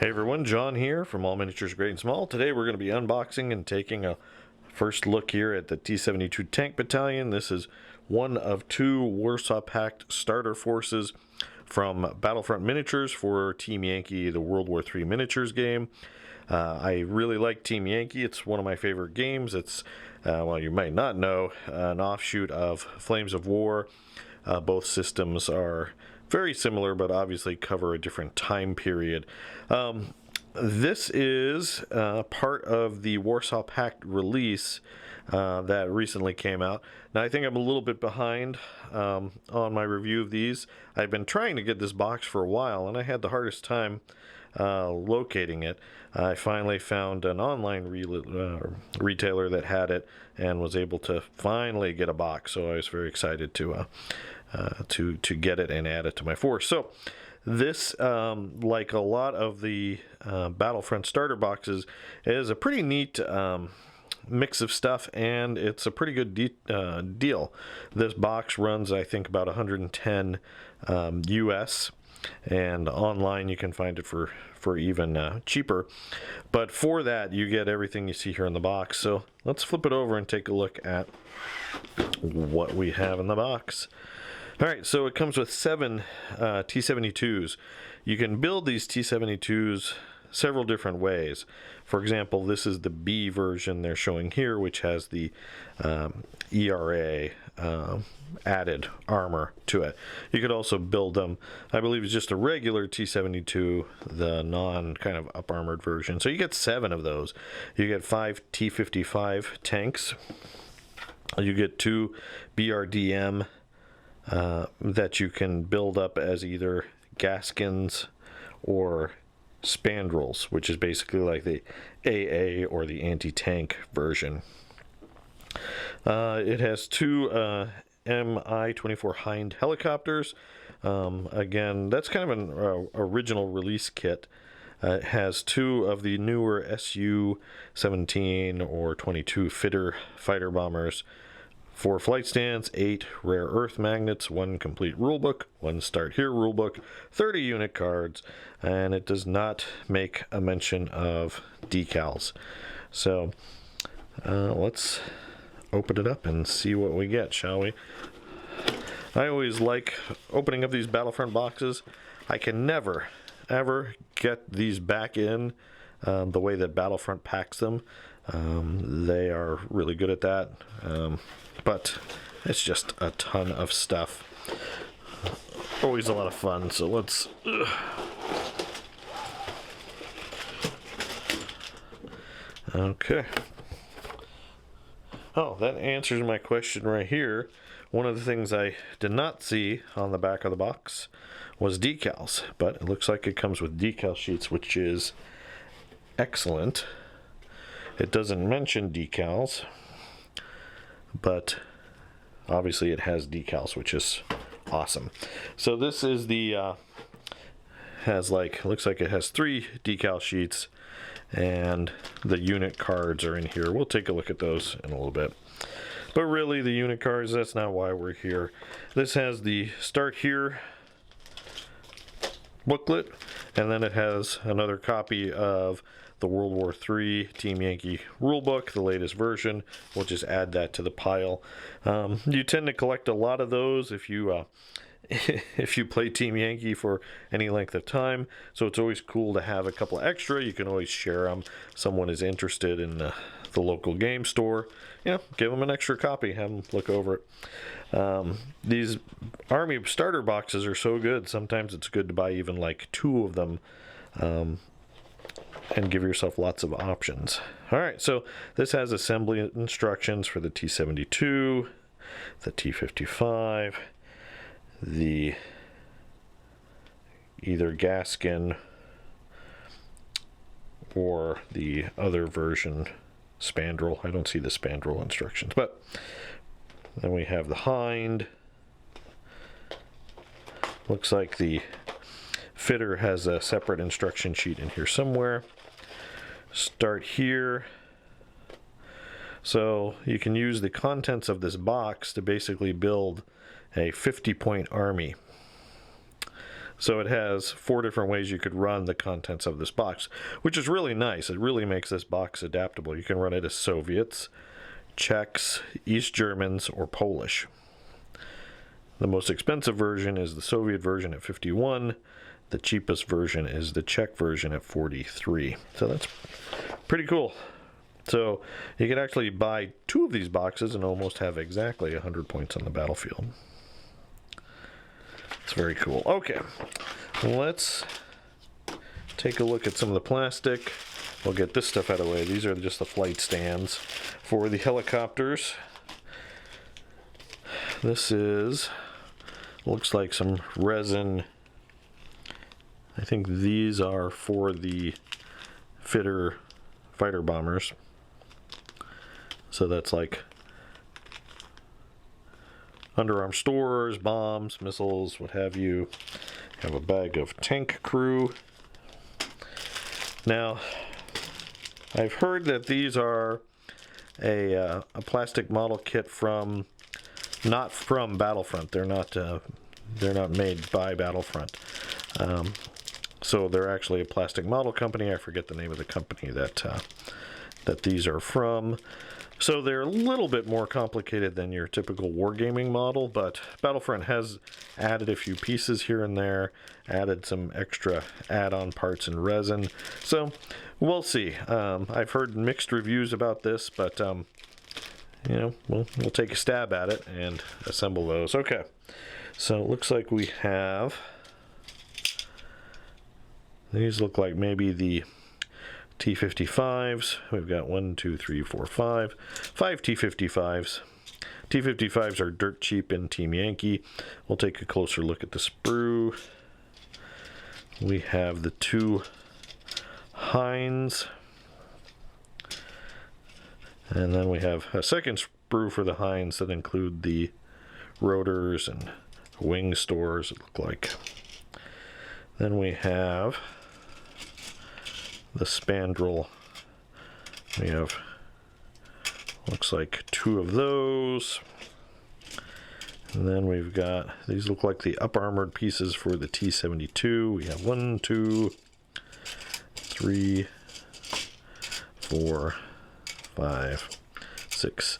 Hey everyone, John here from All Miniatures Great and Small. Today we're going to be unboxing and taking a first look here at the T-72 Tank Battalion. This is one of two Warsaw Pact starter forces from Battlefront Miniatures for Team Yankee, the World War III miniatures game. I really like Team Yankee. It's one of my favorite games. It's, well, you might not know, an offshoot of Flames of War. Both systems are very similar, but obviously cover a different time period. This is part of the Warsaw Pact release that recently came out. Now, I think I'm a little bit behind on my review of these. I've been trying to get this box for a while, and I had the hardest time locating it. I finally found an online retailer that had it and was able to finally get a box, so I was very excited to get it and add it to my force. So this, like a lot of the Battlefront starter boxes, is a pretty neat mix of stuff, and it's a pretty good deal. This box runs, I think, about 110 US, and online you can find it for even cheaper. But for that, you get everything you see here in the box. So let's flip it over and take a look at what we have in the box. Alright, so it comes with 7 T-72s. You can build these T-72s several different ways. For example, this is the B version they're showing here, which has the ERA added armor to it. You could also build them, I believe it's just a regular T-72, the non kind of up armored version. So you get 7 of those. You get 5 T-55 tanks. You get 2 BRDM that you can build up as either gaskins or spandrels, which is basically like the AA or the anti-tank version. It has 2 Mi-24 Hind helicopters. Again, that's kind of an original release kit. It has 2 of the newer Su-17 or 22 fighter bombers, 4 flight stands, 8 rare earth magnets, 1 complete rulebook, 1 start here rulebook, 30 unit cards, and it does not make a mention of decals. So let's open it up and see what we get, shall we? I always like opening up these Battlefront boxes. I can never, ever get these back in the way that Battlefront packs them. They are really good at that. But it's just a ton of stuff. Always a lot of fun, so let's... Okay. Oh, that answers my question right here. One of the things I did not see on the back of the box was decals, but it looks like it comes with decal sheets, which is excellent. It doesn't mention decals, but obviously it has decals, which is awesome. So this is the looks like it has 3 decal sheets, and the unit cards are in here. We'll take a look at those in a little bit. But really, the unit cards, that's not why we're here. This has the Start Here booklet, and then it has another copy of the World War III Team Yankee rulebook, the latest version. We'll just add that to the pile. You tend to collect a lot of those if you if you play Team Yankee for any length of time, so it's always cool to have a couple extra. You can always share them. Someone is interested in the local game store, give them an extra copy, have them look over it. These Army starter boxes are so good, sometimes it's good to buy even like 2 of them, and give yourself lots of options. Alright, so this has assembly instructions for the T-72, the T-55, the either gaskin or the other version, spandrel. I don't see the spandrel instructions, but then we have the Hind. Looks like the fitter has a separate instruction sheet in here somewhere. Start Here. So you can use the contents of this box to basically build a 50-point army. So it has 4 different ways you could run the contents of this box, which is really nice. It really makes this box adaptable. You can run it as Soviets, Czechs, East Germans, or Polish. The most expensive version is the Soviet version at 51. The cheapest version is the Czech version at 43. So that's pretty cool. So you can actually buy 2 of these boxes and almost have exactly 100 points on the battlefield. It's very cool. Okay, let's take a look at some of the plastic. We'll get this stuff out of the way. These are just the flight stands for the helicopters. This looks like some resin. I think these are for the fighter bombers. So that's like underarm stores, bombs, missiles, what have you. Have a bag of tank crew. Now, I've heard that these are a plastic model kit not from Battlefront. They're not made by Battlefront. So they're actually a plastic model company. I forget the name of the company that these are from. So they're a little bit more complicated than your typical wargaming model, but Battlefront has added a few pieces here and there, added some extra add-on parts and resin. So we'll see. I've heard mixed reviews about this, but you know, we'll take a stab at it and assemble those. Okay, so it looks like we have, these look like maybe the T-55s. We've got 5 T-55s. T-55s are dirt cheap in Team Yankee. We'll take a closer look at the sprue. We have the 2 Hinds. And then we have a second sprue for the Hinds that include the rotors and wing stores, it look like. Then we have the spandrel. We have, looks like 2 of those. And then we've got, these look like the up armored pieces for the T-72. We have 1, 2, 3, 4, 5, 6,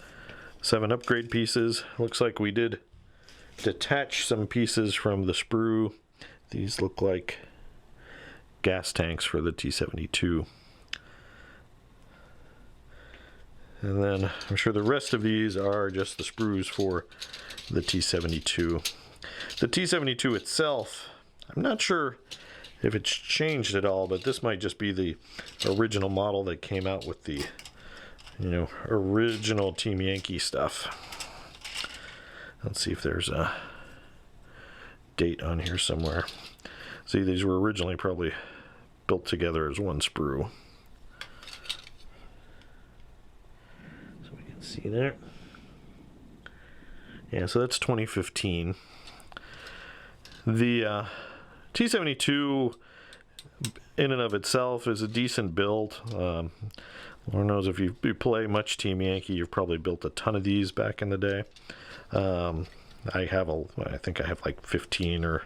7 upgrade pieces. Looks like we did detach some pieces from the sprue. These look like gas tanks for the T-72. And then I'm sure the rest of these are just the sprues for the T-72. The T-72 itself, I'm not sure if it's changed at all, but this might just be the original model that came out with the, you know, original Team Yankee stuff. Let's see if there's a date on here somewhere. See, these were originally probably built together as one sprue. So we can see there. Yeah, so that's 2015. The T-72 in and of itself is a decent build. Lord knows if you play much Team Yankee, you've probably built a ton of these back in the day. I think I have like 15 or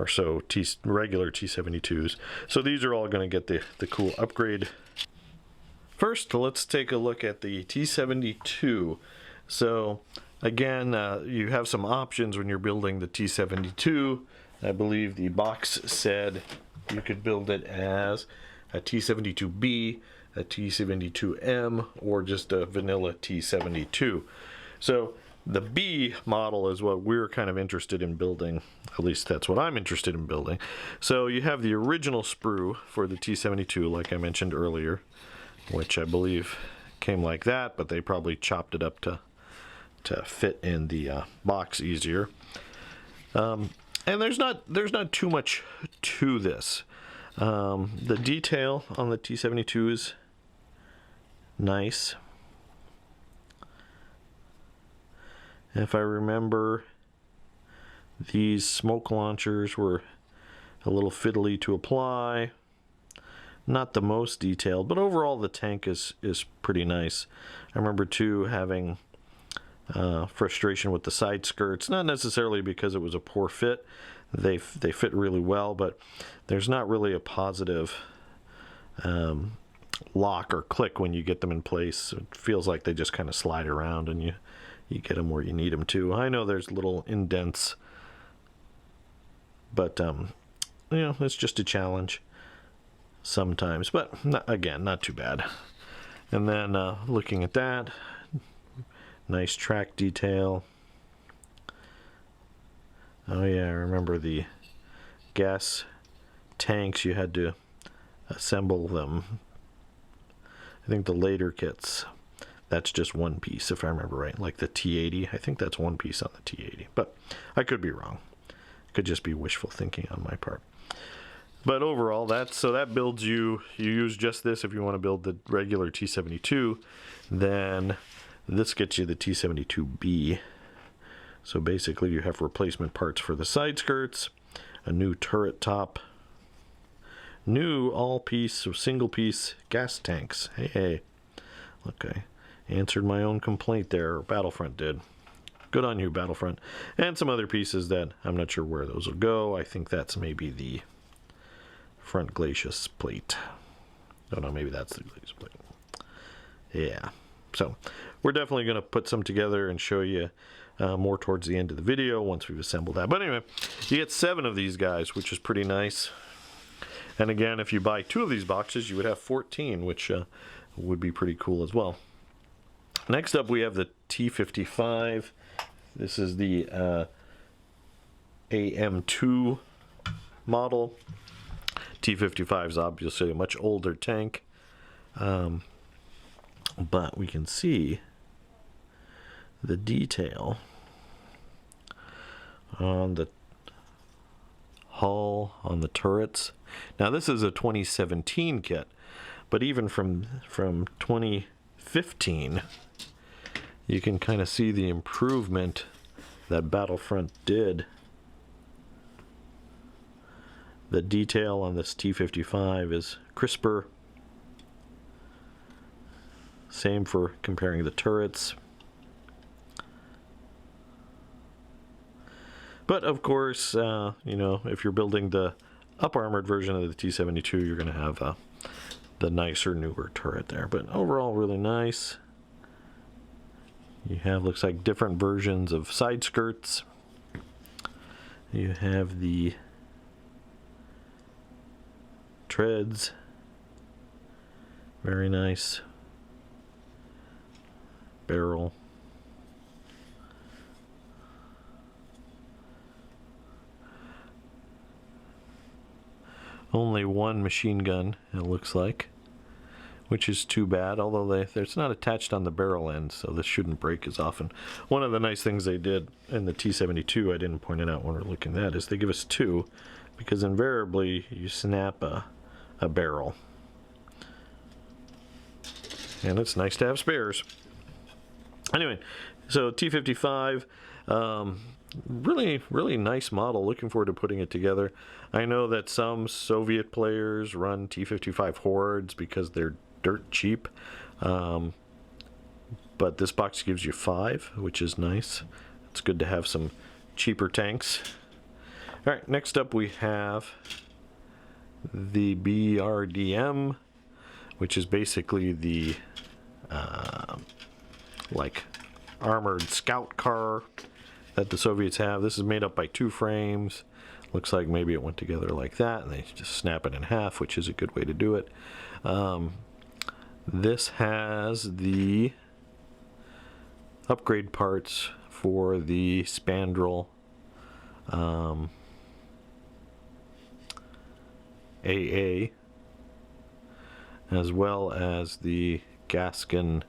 so regular T-72s. So these are all going to get the cool upgrade. First, let's take a look at the T-72. So again, you have some options when you're building the T-72. I believe the box said you could build it as a T-72B, a T-72M, or just a vanilla T-72. So the B model is what we're kind of interested in building. At least that's what I'm interested in building. So you have the original sprue for the T-72, like I mentioned earlier, which I believe came like that, but they probably chopped it up to fit in the box easier. And there's not too much to this. The detail on the T-72 is nice. If I remember, these smoke launchers were a little fiddly to apply. Not the most detailed, but overall the tank is pretty nice. I remember too having frustration with the side skirts, not necessarily because it was a poor fit, they fit really well, but there's not really a positive lock or click when you get them in place. It feels like they just kind of slide around, and you get them where you need them to. I know there's little indents, but you know, it's just a challenge sometimes, but again, not too bad. And then looking at that, nice track detail. Oh yeah, I remember the gas tanks, you had to assemble them. I think the later kits, that's just one piece, if I remember right. Like the T-80, I think that's one piece on the T-80, but I could be wrong. Could just be wishful thinking on my part. But overall, that builds you use just this if you want to build the regular T-72. Then this gets you the T-72B. So basically you have replacement parts for the side skirts, a new turret top, new all-piece, so single-piece gas tanks. Hey, look, I answered my own complaint there, or Battlefront did. Good on you, Battlefront. And some other pieces that I'm not sure where those will go. I think that's maybe the front glacis plate. Oh no, maybe that's the glacis plate. Yeah. So we're definitely going to put some together and show you more towards the end of the video once we've assembled that. But anyway, you get 7 of these guys, which is pretty nice. And again, if you buy 2 of these boxes, you would have 14, which would be pretty cool as well. Next up, we have the T-55. This is the AM2 model. T-55 is obviously a much older tank, but we can see the detail on the hull, on the turrets. Now this is a 2017 kit, but even from 2015, you can kind of see the improvement that Battlefront did. The detail on this T-55 is crisper. Same for comparing the turrets. But of course, you know, if you're building the up armored version of the T-72, you're going to have the nicer, newer turret there. But overall, really nice. You have, looks like, different versions of side skirts. You have the treads. Very nice. Barrel. Only one machine gun, it looks like, which is too bad, although it's not attached on the barrel end, so this shouldn't break as often. One of the nice things they did in the T-72, I didn't point it out when we we're looking at, is they give us 2, because invariably you snap a barrel. And it's nice to have spares. Anyway, so T-55, really nice model. Looking forward to putting it together. I know that some Soviet players run T-55 hordes because they're dirt cheap, but this box gives you 5, which is nice. It's good to have some cheaper tanks. All right, next up we have the BRDM, which is basically the like armored scout car that the Soviets have. This is made up by 2 frames. Looks like maybe it went together like that, and they just snap it in half, which is a good way to do it. This has the upgrade parts for the spandrel AA, as well as the Gaskin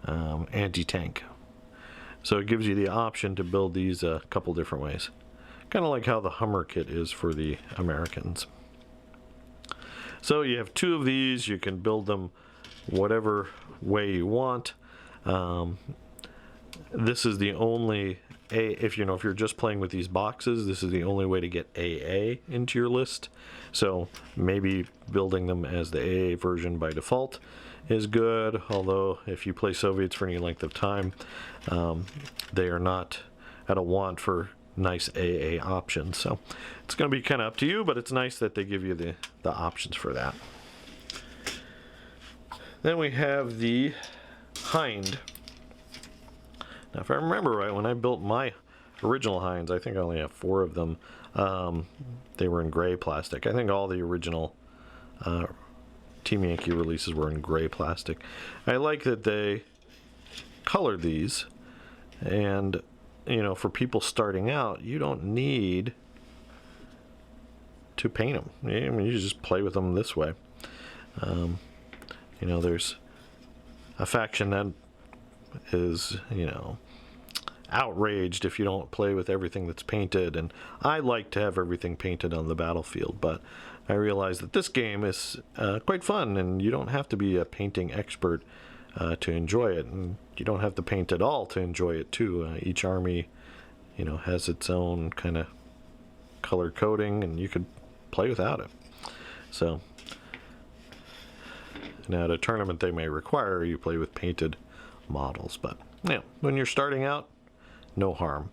anti-tank. So it gives you the option to build these a couple different ways. Kind of like how the Hummer kit is for the Americans. So you have 2 of these. You can build them whatever way you want. This is the only if you're just playing with these boxes, this is the only way to get AA into your list. So maybe building them as the AA version by default is good, although if you play Soviets for any length of time, they are not at a want for nice AA options. So it's going to be kind of up to you, but it's nice that they give you the options for that. Then we have the Hind. Now, if I remember right, when I built my original Hinds, I think I only have 4 of them. They were in gray plastic. I think all the original Team Yankee releases were in gray plastic. I like that they colored these, and you know, for people starting out, you don't need to paint them. I mean, you just play with them this way. You know, there's a faction that is, you know, outraged if you don't play with everything that's painted, and I like to have everything painted on the battlefield, but I realize that this game is quite fun, and you don't have to be a painting expert to enjoy it, and you don't have to paint at all to enjoy it too. Each army, you know, has its own kind of color coding, and you could play without it. So now at a tournament they may require you play with painted models, but you know, when you're starting out, no harm.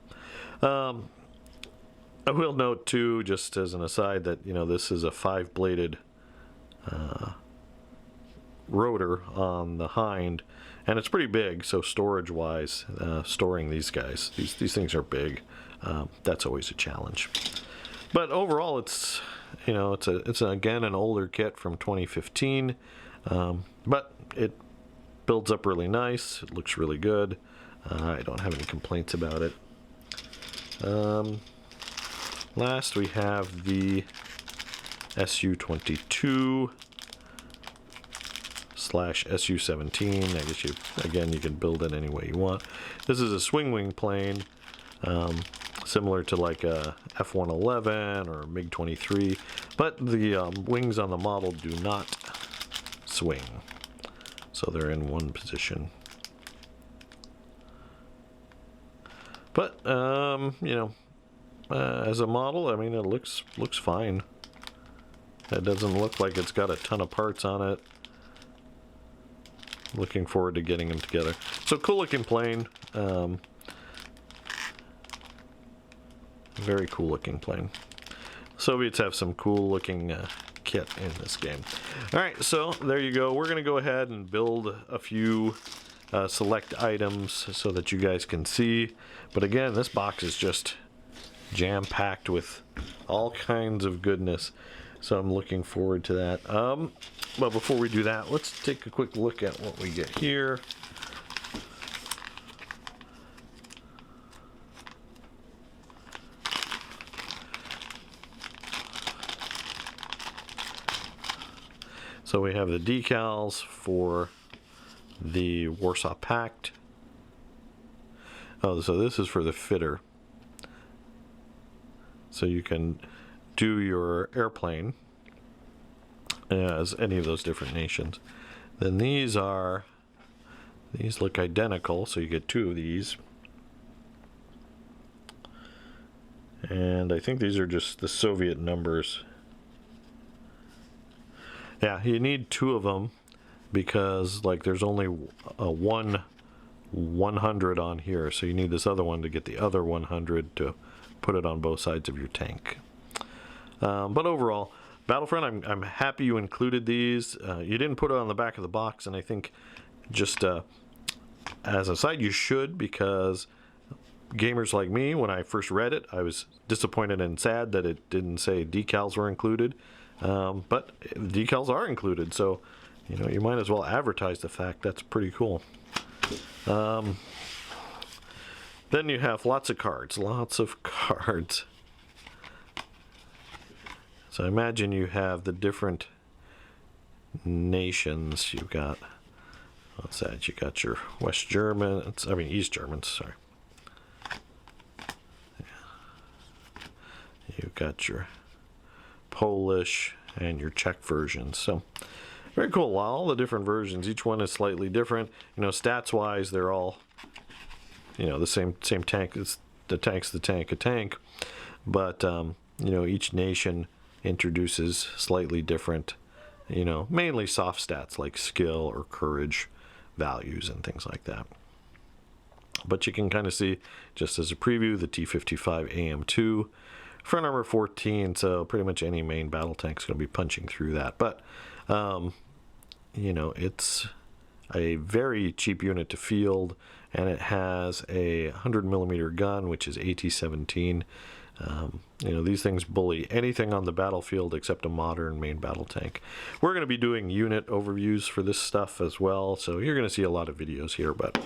I will note too, just as an aside, that you know, this is a 5-bladed rotor on the Hind, and it's pretty big, so storage wise, storing these guys, these things are big. That's always a challenge, but overall it's, you know, it's again an older kit from 2015, but it builds up really nice. It looks really good. I don't have any complaints about it. Last we have the SU-22 / SU-17. I guess you can build it any way you want. This is a swing wing plane, similar to like a F-111 or MiG-23, but the wings on the model do not swing, so they're in one position. But you know, as a model, I mean, it looks fine. It doesn't look like it's got a ton of parts on it. Looking forward to getting them together. So cool looking plane. Very cool looking plane. Soviets have some cool looking kit in this game. Alright, so there you go. We're going to go ahead and build a few select items so that you guys can see. But again, this box is just jam-packed with all kinds of goodness. So I'm looking forward to that. But before we do that, let's take a quick look at what we get here. So we have the decals for the Warsaw Pact. Oh, so this is for the fitter. So you can do your airplane as any of those different nations. Then these look identical, so you get 2 of these. And I think these are just the Soviet numbers. Yeah, you need 2 of them because like there's only a 100 on here, so you need this other one to get the other 100 to put it on both sides of your tank. But overall, Battlefront, I'm happy you included these. You didn't put it on the back of the box, and I think just as a side, you should, because gamers like me, when I first read it, I was disappointed and sad that it didn't say decals were included. But decals are included, so you know, you might as well advertise the fact. That's pretty cool. Then you have lots of cards. So I imagine you have the different nations. You've got, what's that? You got your West Germans, I mean East Germans, sorry. You've got your Polish and your Czech versions. So very cool. All the different versions, each one is slightly different. You know, stats wise, they're all, you know, the same tank. It's the tank's the tank, a tank. But you know, each nation introduces slightly different, you know, mainly soft stats like skill or courage values and things like that. But you can kind of see, just as a preview, the T-55 AM2, front armor 14, so pretty much any main battle tank's going to be punching through that. But, you know, it's a very cheap unit to field, and it has a 100mm gun, which is AT-17. You know, these things bully anything on the battlefield except a modern main battle tank. We're going to be doing unit overviews for this stuff as well, so you're going to see a lot of videos here, but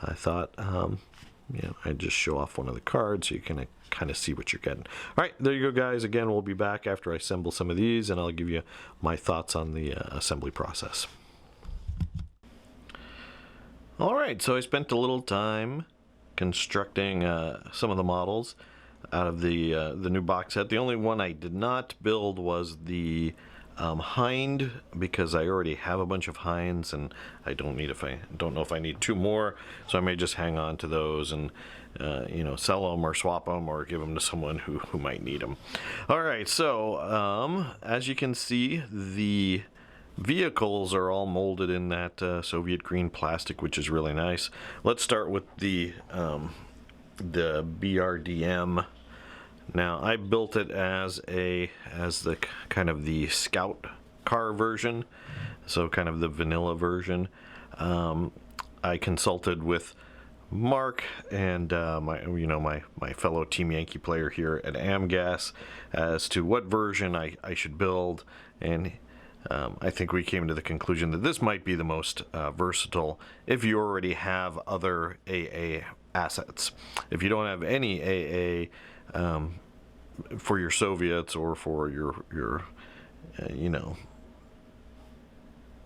I thought, you know, I'd just show off one of the cards so you can kind of see what you're getting. All right, there you go, guys. Again, we'll be back after I assemble some of these, and I'll give you my thoughts on the assembly process. All right, so I spent a little time constructing some of the models out of the new box set. The only one I did not build was the Hind, because I already have a bunch of Hinds, and I don't know if I need 2 more, so I may just hang on to those and you know, sell them or swap them or give them to someone who might need them. All right, so as you can see, the vehicles are all molded in that Soviet green plastic, which is really nice. Let's start with the BRDM. Now, I built it as the kind of the scout car version, so kind of the vanilla version. I consulted with Mark and my fellow Team Yankee player here at AmGas as to what version I should build, and I think we came to the conclusion that this might be the most versatile if you already have other AA assets. If you don't have any AA for your Soviets or for your you know,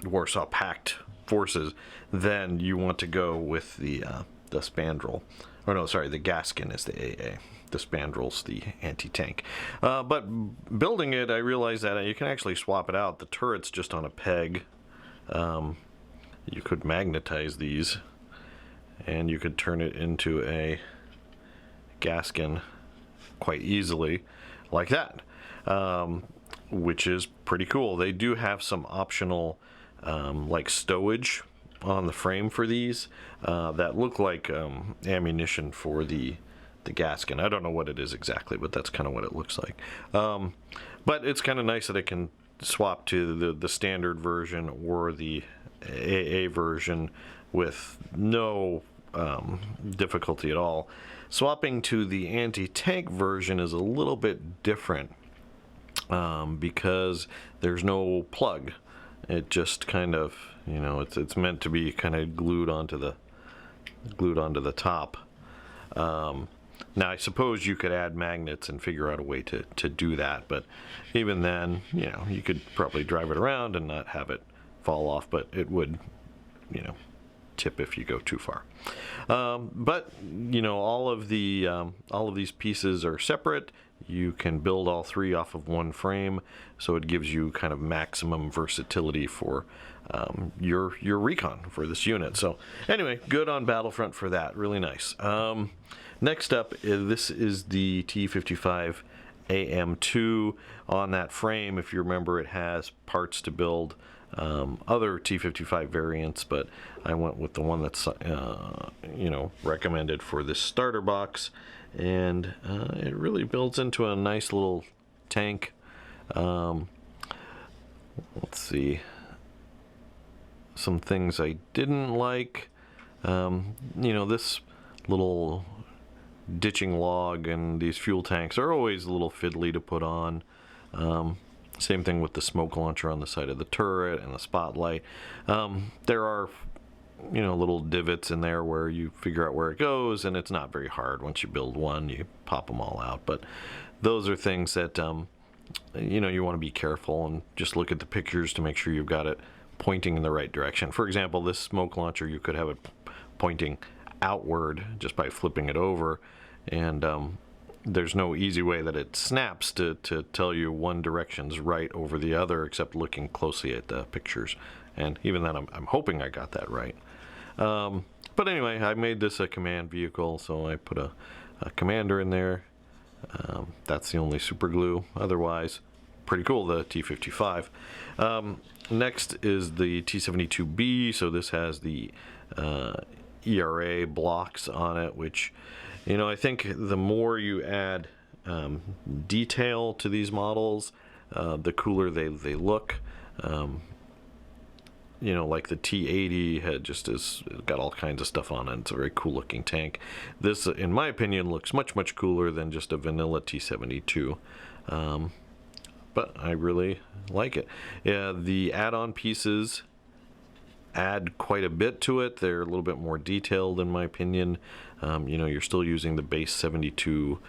Warsaw Pact forces, then you want to go with the spandrel. Or no, sorry, the Gaskin is the AA. The spandrel's the anti-tank. But building it, I realized that you can actually swap it out. The turret's just on a peg. You could magnetize these, and you could turn it into a Gaskin quite easily, like that, which is pretty cool. They do have some optional like stowage on the frame for these that look like ammunition for the Gaskin. I don't know what it is exactly, but that's kind of what it looks like. But it's kind of nice that it can swap to the standard version or the AA version with no difficulty at all. Swapping to the anti-tank version is a little bit different because there's no plug. It just kind of, you know, it's meant to be kind of glued onto the top. Now, I suppose you could add magnets and figure out a way to do that, but even then, you know, you could probably drive it around and not have it fall off, but it would, you know, tip if you go too far. But you know, all of these pieces are separate. You can build all 3 off of one frame, so it gives you kind of maximum versatility for your recon for this unit. So anyway, good on Battlefront for that. Really nice. Next up, this is the T-55 AM2 on that frame. If you remember, it has parts to build other T-55 variants, but I went with the one that's you know, recommended for this starter box, and it really builds into a nice little tank. Let's see, some things I didn't like. You know, this little ditching log and these fuel tanks are always a little fiddly to put on. Same thing with the smoke launcher on the side of the turret and the spotlight. There are, you know, little divots in there where you figure out where it goes, and it's not very hard. Once you build one, you pop them all out. But those are things that, you know, you want to be careful and just look at the pictures to make sure you've got it pointing in the right direction. For example, this smoke launcher, you could have it pointing outward just by flipping it over, and there's no easy way that it snaps to tell you one direction's right over the other, except looking closely at the pictures. And even then, I'm hoping I got that right. But anyway, I made this a command vehicle, so I put a commander in there. That's the only super glue. Otherwise, pretty cool, the T-55. Next is the T-72B. So this has the ERA blocks on it, which, you know, I think the more you add detail to these models, the cooler they look. You know, like the T-80 had just got all kinds of stuff on it. It's a very cool looking tank. This, in my opinion, looks much cooler than just a vanilla T-72. But I really like it. Yeah, the add-on pieces add quite a bit to it. They're a little bit more detailed, in my opinion. You know, you're still using the base 72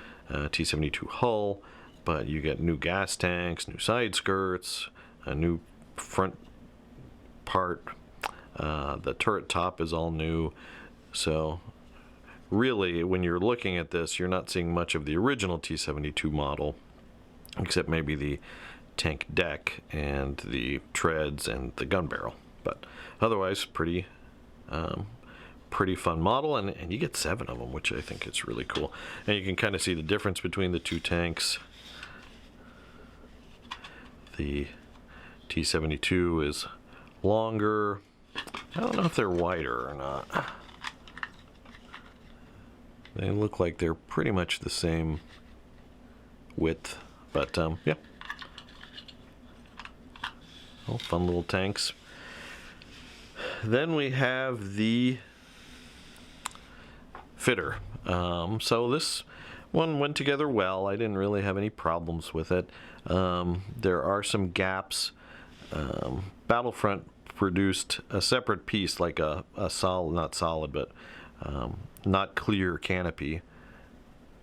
T-72 hull, but you get new gas tanks, new side skirts, a new front part. The turret top is all new. So really, when you're looking at this, you're not seeing much of the original T-72 model, except maybe the tank deck and the treads and the gun barrel. But otherwise, pretty fun model, and you get 7 of them, which I think is really cool. And you can kind of see the difference between the two tanks. The T-72 is longer. I don't know if they're wider or not. They look like they're pretty much the same width, but yeah. Oh, fun little tanks. Then we have the fitter. So this one went together well. I didn't really have any problems with it. There are some gaps. Battlefront produced a separate piece, like a solid, not solid, but not clear canopy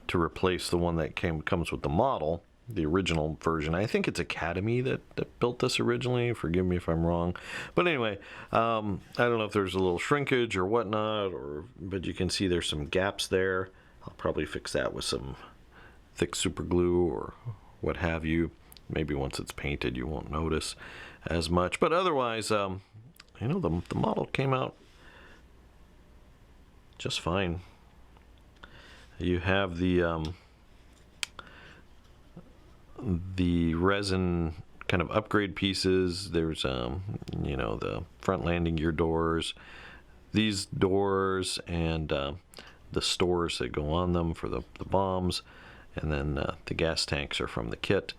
to replace the one that comes with the model, the original version. I think it's Academy that built this originally. Forgive me if I'm wrong. But anyway, I don't know if there's a little shrinkage or whatnot, but you can see there's some gaps there. I'll probably fix that with some thick super glue or what have you. Maybe once it's painted you won't notice as much. But otherwise, you know, the model came out just fine. You have the resin kind of upgrade pieces. There's you know, the front landing gear doors, these doors, and the stores that go on them for the bombs, and then the gas tanks are from the kit.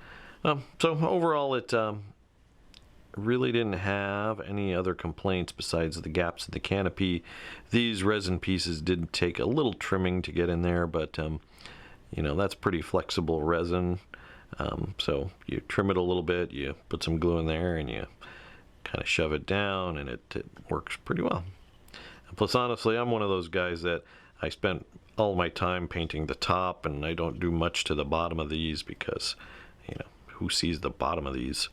So overall, it really didn't have any other complaints besides the gaps in the canopy. These resin pieces did take a little trimming to get in there, but you know, that's pretty flexible resin. So you trim it a little bit, you put some glue in there, and you kind of shove it down, and it works pretty well. And plus, honestly, I'm one of those guys that I spent all my time painting the top, and I don't do much to the bottom of these because, you know, who sees the bottom of these?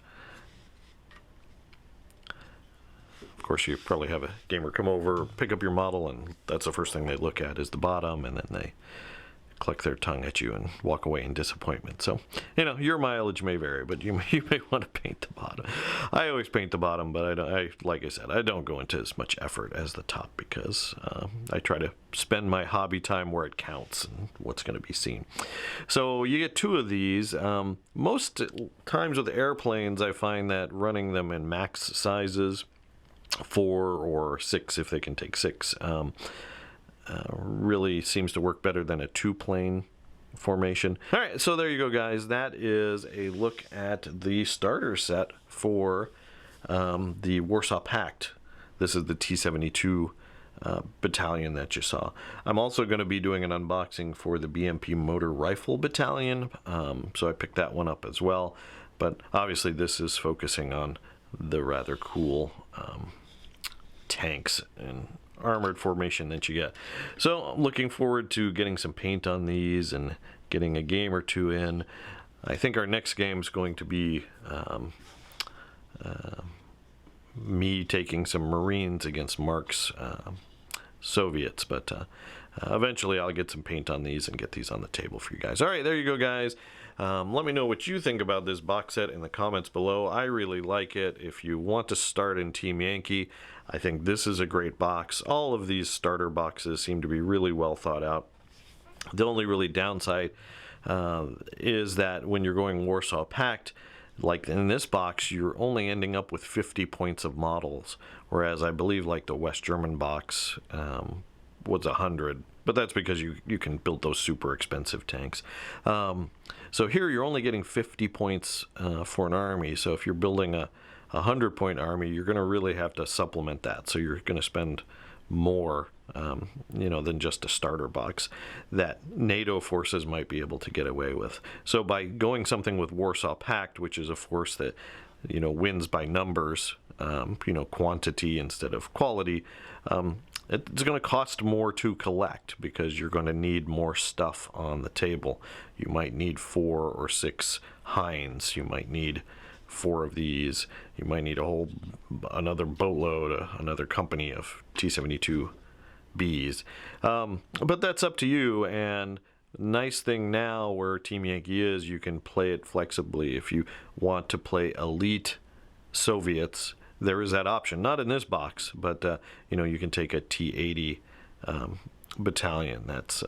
Of course, you probably have a gamer come over, pick up your model, and that's the first thing they look at is the bottom, and then they click their tongue at you and walk away in disappointment. So, you know, your mileage may vary, but you may want to paint the bottom. I always paint the bottom, but like I said, I don't go into as much effort as the top because I try to spend my hobby time where it counts and what's going to be seen. So you get 2 of these. Most times with airplanes, I find that running them in max sizes, 4 or 6 if they can take 6, really seems to work better than a 2-plane formation. All right, so there you go, guys. That is a look at the starter set for the Warsaw Pact. This is the T-72 battalion that you saw. I'm also going to be doing an unboxing for the BMP Motor Rifle Battalion, so I picked that one up as well. But obviously this is focusing on the rather cool tanks and armored formation that you get. So I'm looking forward to getting some paint on these and getting a game or 2 in. I think our next game is going to be me taking some Marines against Mark's Soviets, but eventually I'll get some paint on these and get these on the table for you guys. All right, there you go, guys. Let me know what you think about this box set in the comments below. I really like it. If you want to start in Team Yankee, I think this is a great box. All of these starter boxes seem to be really well thought out. The only really downside is that when you're going Warsaw Pact, like in this box, you're only ending up with 50 points of models, whereas I believe like the West German box was 100, but that's because you can build those super expensive tanks. So here you're only getting 50 points for an army. So if you're building a 100-point army, you're going to really have to supplement that. So you're going to spend more, than just a starter box that NATO forces might be able to get away with. So by going something with Warsaw Pact, which is a force that, wins by numbers, quantity instead of quality, it's going to cost more to collect because you're going to need more stuff on the table. You might need 4 or 6 Hinds. You might need 4 of these. You might need another boatload, another company of T-72Bs. But that's up to you. And nice thing now where Team Yankee is, you can play it flexibly. If you want to play elite Soviets, there is that option. Not in this box, but you can take a T-80 battalion. That's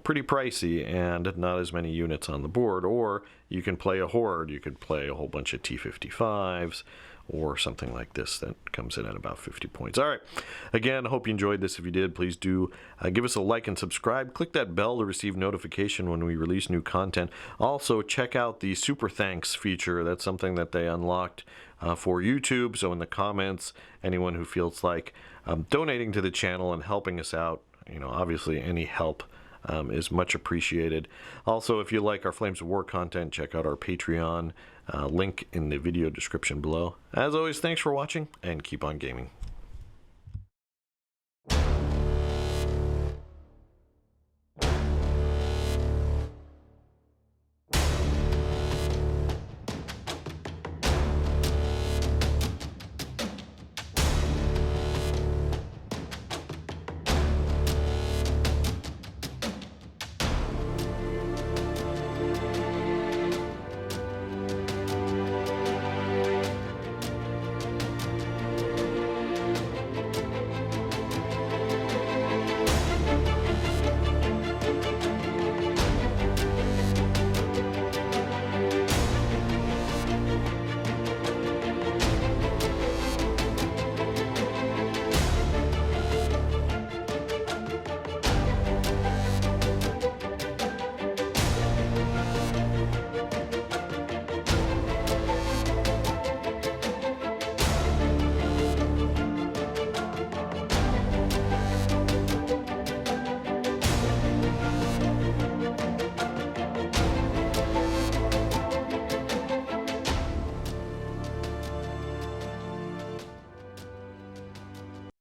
pretty pricey and not as many units on the board. Or you can play a horde. You could play a whole bunch of T-55s or something like this that comes in at about 50 points. All right. Again, I hope you enjoyed this. If you did, please do give us a like and subscribe. Click that bell to receive notification when we release new content. Also, check out the Super Thanks feature. That's something that they unlocked for YouTube. So in the comments, anyone who feels like donating to the channel and helping us out, obviously any help is much appreciated. Also, if you like our Flames of War content, check out our Patreon, link in the video description below. As always, thanks for watching and keep on gaming.